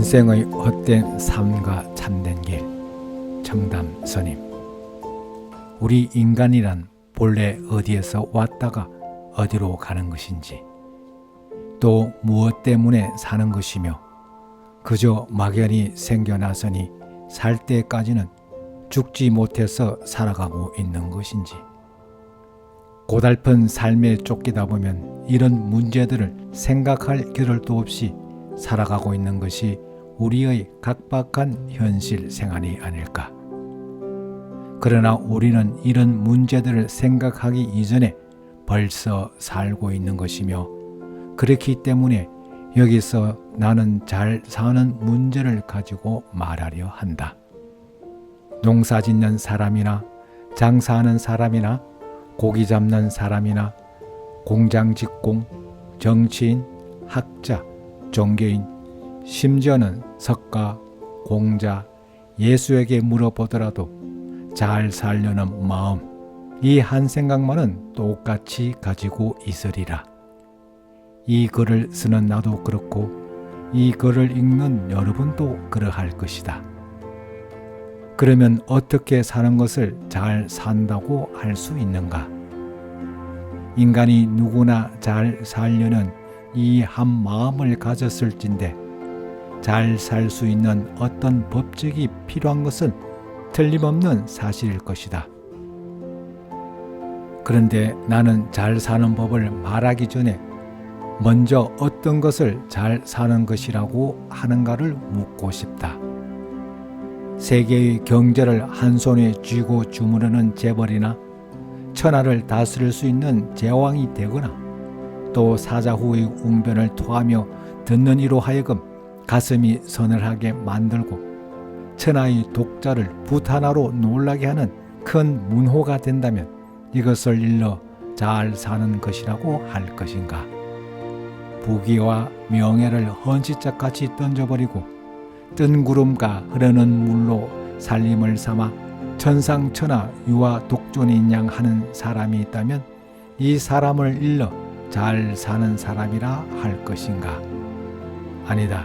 인생의 헛된 삶과 참된 길. 청담 스님. 우리 인간이란 본래 어디에서 왔다가 어디로 가는 것인지, 또 무엇 때문에 사는 것이며, 그저 막연히 생겨나서니 살 때까지는 죽지 못해서 살아가고 있는 것인지, 고달픈 삶에 쫓기다 보면 이런 문제들을 생각할 겨를도 없이 살아가고 있는 것이 우리의 각박한 현실 생활이 아닐까. 그러나 우리는 이런 문제들을 생각하기 이전에 벌써 살고 있는 것이며, 그렇기 때문에 여기서 나는 잘 사는 문제를 가지고 말하려 한다. 농사 짓는 사람이나 장사하는 사람이나 고기 잡는 사람이나 공장 직공, 정치인, 학자, 종교인, 심지어는 석가, 공자, 예수에게 물어보더라도 잘 살려는 마음, 이 한 생각만은 똑같이 가지고 있으리라. 이 글을 쓰는 나도 그렇고 이 글을 읽는 여러분도 그러할 것이다. 그러면 어떻게 사는 것을 잘 산다고 할 수 있는가? 인간이 누구나 잘 살려는 이 한 마음을 가졌을진데, 잘 살 수 있는 어떤 법칙이 필요한 것은 틀림없는 사실일 것이다. 그런데 나는 잘 사는 법을 말하기 전에 먼저 어떤 것을 잘 사는 것이라고 하는가를 묻고 싶다. 세계의 경제를 한 손에 쥐고 주무르는 재벌이나 천하를 다스릴 수 있는 제왕이 되거나, 또 사자후의 웅변을 토하며 듣는 이로 하여금 가슴이 서늘하게 만들고 천하의 독자를 붓 하나로 놀라게 하는 큰 문호가 된다면 이것을 일러 잘 사는 것이라고 할 것인가? 부귀와 명예를 헌시짝같이 던져버리고 뜬구름과 흐르는 물로 살림을 삼아 천상천하 유아 독존인 양 하는 사람이 있다면 이 사람을 일러 잘 사는 사람이라 할 것인가? 아니다.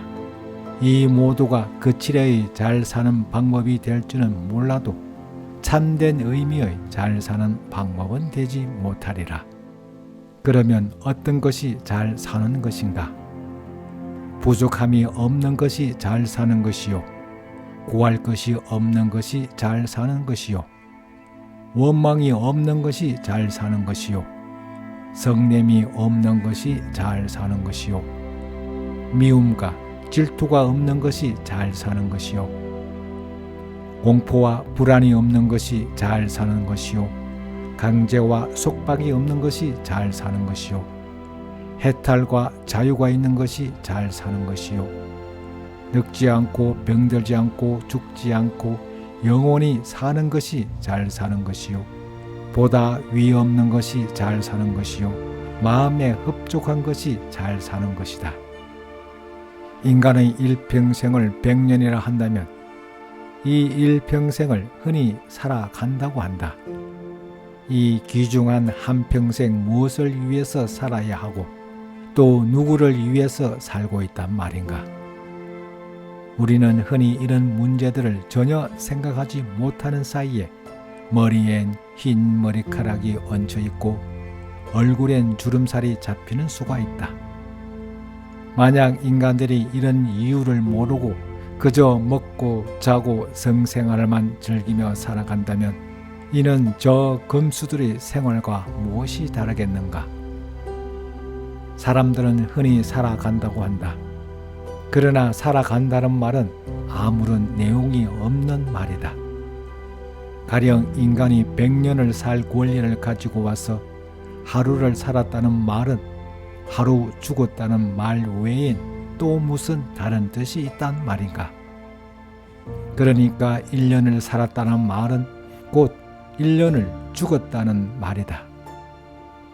이 모두가 그 칠의 잘 사는 방법이 될 줄은 몰라도 참된 의미의 잘 사는 방법은 되지 못하리라. 그러면 어떤 것이 잘 사는 것인가? 부족함이 없는 것이 잘 사는 것이요, 구할 것이 없는 것이 잘 사는 것이요, 원망이 없는 것이 잘 사는 것이요, 성냄이 없는 것이 잘 사는 것이요, 미움과 질투가 없는 것이 잘 사는 것이요, 공포와 불안이 없는 것이 잘 사는 것이요, 강제와 속박이 없는 것이 잘 사는 것이요, 해탈과 자유가 있는 것이 잘 사는 것이요, 늙지 않고 병들지 않고 죽지 않고 영원히 사는 것이 잘 사는 것이요, 보다 위 없는 것이 잘 사는 것이요, 마음에 흡족한 것이 잘 사는 것이다. 인간의 일평생을 100년이라 한다면 이 일평생을 흔히 살아간다고 한다. 이 귀중한 한평생 무엇을 위해서 살아야 하고 또 누구를 위해서 살고 있단 말인가? 우리는 흔히 이런 문제들을 전혀 생각하지 못하는 사이에 머리엔 흰 머리카락이 얹혀 있고 얼굴엔 주름살이 잡히는 수가 있다. 만약 인간들이 이런 이유를 모르고 그저 먹고 자고 성생활만 즐기며 살아간다면 이는 저 금수들의 생활과 무엇이 다르겠는가? 사람들은 흔히 살아간다고 한다. 그러나 살아간다는 말은 아무런 내용이 없는 말이다. 가령 인간이 100년을 살 권리를 가지고 와서 하루를 살았다는 말은 하루 죽었다는 말 외엔 또 무슨 다른 뜻이 있단 말인가? 그러니까 1년을 살았다는 말은 곧 1년을 죽었다는 말이다.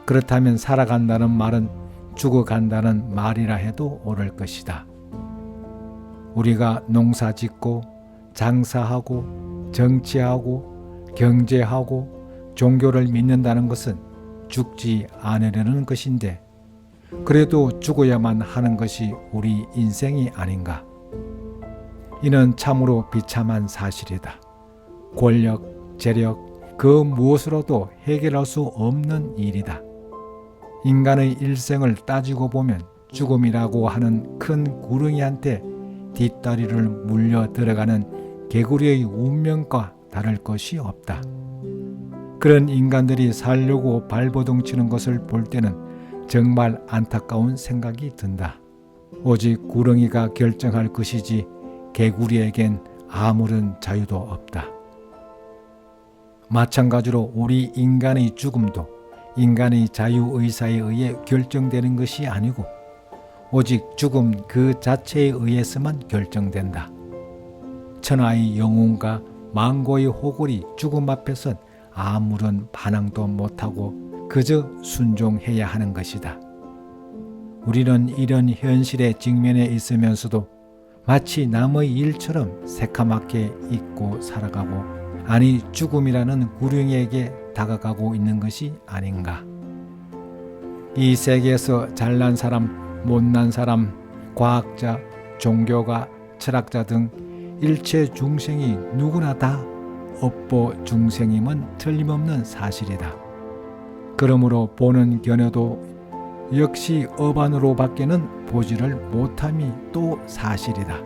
그렇다면 살아간다는 말은 죽어간다는 말이라 해도 옳을 것이다. 우리가 농사 짓고 장사하고 정치하고 경제하고 종교를 믿는다는 것은 죽지 않으려는 것인데, 그래도 죽어야만 하는 것이 우리 인생이 아닌가? 이는 참으로 비참한 사실이다. 권력, 재력, 그 무엇으로도 해결할 수 없는 일이다. 인간의 일생을 따지고 보면 죽음이라고 하는 큰 구렁이한테 뒷다리를 물려 들어가는 개구리의 운명과 다를 것이 없다. 그런 인간들이 살려고 발버둥 치는 것을 볼 때는 정말 안타까운 생각이 든다. 오직 구렁이가 결정할 것이지 개구리에겐 아무런 자유도 없다. 마찬가지로 우리 인간의 죽음도 인간의 자유의사에 의해 결정되는 것이 아니고 오직 죽음 그 자체에 의해서만 결정된다. 천하의 영웅과 망고의 호골이 죽음 앞에선 아무런 반항도 못하고 그저 순종해야 하는 것이다. 우리는 이런 현실에 직면해 있으면서도 마치 남의 일처럼 새카맣게 잊고 살아가고 아니 죽음이라는 구렁이에게 다가가고 있는 것이 아닌가. 이 세계에서 잘난 사람, 못난 사람, 과학자, 종교가, 철학자 등 일체 중생이 누구나 다 업보 중생임은 틀림없는 사실이다. 그러므로 보는 견해도 역시 업 안으로 밖에는 보지를 못함이 또 사실이다.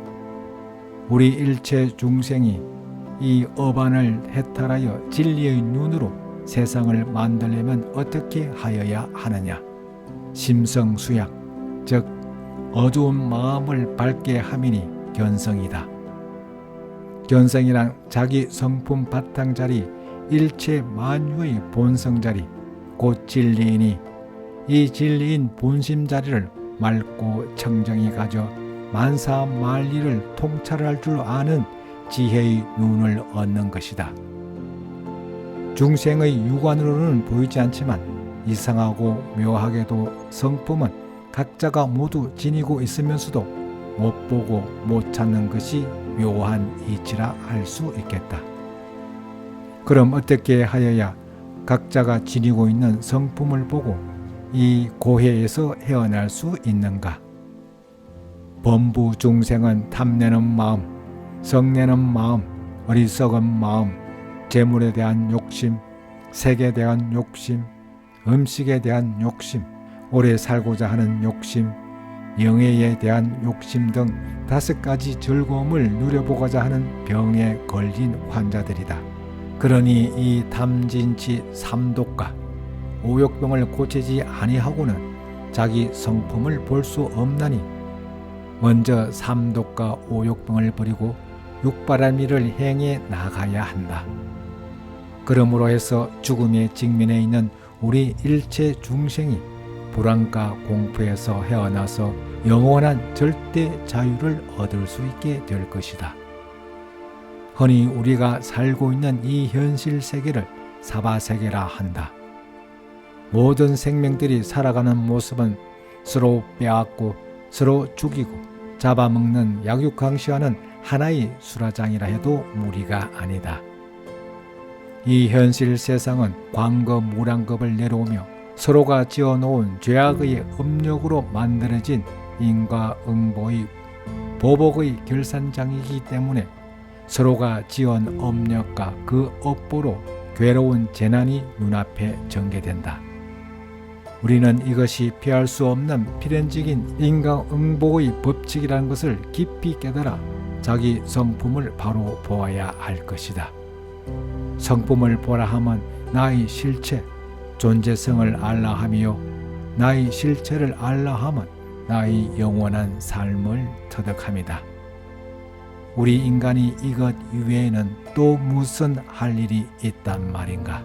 우리 일체 중생이 이 업안을 해탈하여 진리의 눈으로 세상을 만들려면 어떻게 하여야 하느냐? 심성수약, 즉 어두운 마음을 밝게 함이니 견성이다. 견성이란 자기 성품 바탕자리, 일체 만유의 본성자리, 곧 진리이니 이 진리인 본심자리를 맑고 청정히 가져 만사만리를 통찰할 줄 아는 지혜의 눈을 얻는 것이다. 중생의 육안으로는 보이지 않지만 이상하고 묘하게도 성품은 각자가 모두 지니고 있으면서도 못 보고 못 찾는 것이 묘한 이치라 할 수 있겠다. 그럼 어떻게 하여야 각자가 지니고 있는 성품을 보고 이 고해에서 헤어날 수 있는가? 범부 중생은 탐내는 마음, 성내는 마음, 어리석은 마음, 재물에 대한 욕심, 색에 대한 욕심, 음식에 대한 욕심, 오래 살고자 하는 욕심, 명예에 대한 욕심 등 5가지 즐거움을 누려보고자 하는 병에 걸린 환자들이다. 그러니 이 탐진치 삼독과 오욕병을 고치지 아니하고는 자기 성품을 볼 수 없나니 먼저 삼독과 오욕병을 버리고 육바라밀을 행해 나가야 한다. 그러므로 해서 죽음에 직면해 있는 우리 일체 중생이 불안과 공포에서 헤어나서 영원한 절대 자유를 얻을 수 있게 될 것이다. 흔히 우리가 살고 있는 이 현실 세계를 사바세계라 한다. 모든 생명들이 살아가는 모습은 서로 빼앗고 서로 죽이고 잡아먹는 약육강시하는 하나의 수라장이라 해도 무리가 아니다. 이 현실 세상은 광거 무량겁을 내려오며 서로가 지어놓은 죄악의 업력으로 만들어진 인과응보의 보복의 결산장이기 때문에 서로가 지은 업력과 그 업보로 괴로운 재난이 눈앞에 전개된다. 우리는 이것이 피할 수 없는 필연적인 인과응보의 법칙이라는 것을 깊이 깨달아 자기 성품을 바로 보아야 할 것이다. 성품을 보라 함은 나의 실체, 존재성을 알라 함이요 나의 실체를 알라 함은 나의 영원한 삶을 터득함이다. 우리 인간이 이것 이외에는 또 무슨 할 일이 있단 말인가?